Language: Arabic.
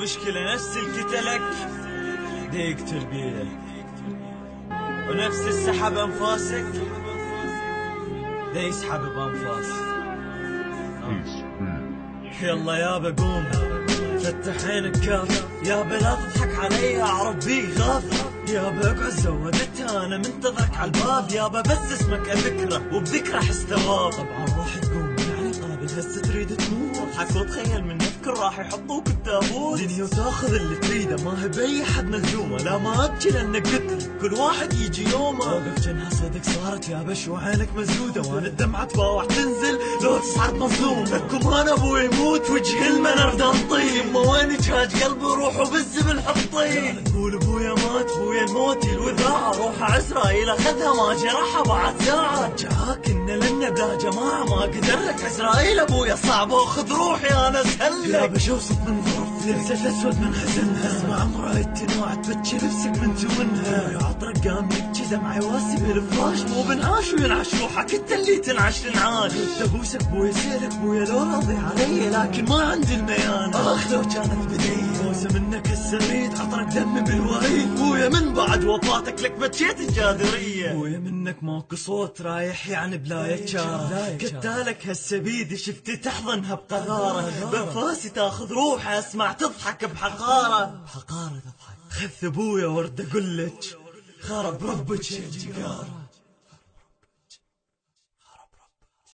المشكلة نفس الكتلك ديقتل بيه، ونفس السحب انفاسك دا يسحب بانفاس. يلا يابا قوم فتح عينك كاف، يابا لا تضحك علي اعرف بيك غاف، يابا اقعد زودتها انا منتظرك عالباب، يابا بس اسمك اذكره وبذكره احس ثواب. طبعا راح تقوم يعني قابل هسه تريد تموت، اضحك وتخيل من نفكر راح يحطوك التابوت، دنيا وتاخذ اللي تريده ما هي باي حد ملزومه، لا ما ابكي لانك قلت كل واحد يجي يومه، واقف جنها صدق صارت يابا شو عينك مزوده، وانا الدمعه تباوع تنزل لو تصعد مظلوم، لكم انا ابوي يموت وجه المنر طيب، ما وين جهاج قلبي روحه بالزبل حطيه، تقول ابويا مات ابويا الموت الوداع، روح عزرائيل اخذها ما جرحها بعد ساعه، رجعاك ان لنا بلا جماعه ما قدر لك عزرائيل ابويا صعب اخذ روحي انا اسهل لك، يابا شوصف من ظرف لبسه اسود من حزنها، اسمع مرايتي نوع تبكي نفسك من تونها، يا عطرك قام يبكي دمعي واسي بالفراش، مو بنعاش وينعش روحك انت اللي تنعش لنعاش، تبوسك بويا سيرك بويا لو راضي علي، لكن ما عندي الميان اخ لو كانت بدي، بوسه منك السريد عطرك دمي بالوريد، بويا من بعد وفاتك لك بكيت الجادريه، بويا منك ماكو صوت رايح يعني بلا يجار، قتالك هسه بيدي شفتي تحضنها بقراره، بانفاسي تاخذ روحي اسمع تضحك بحقاره، بحقاره تضحك خذ ابويا ورد اقول لك خرب ربك يا جيجاره.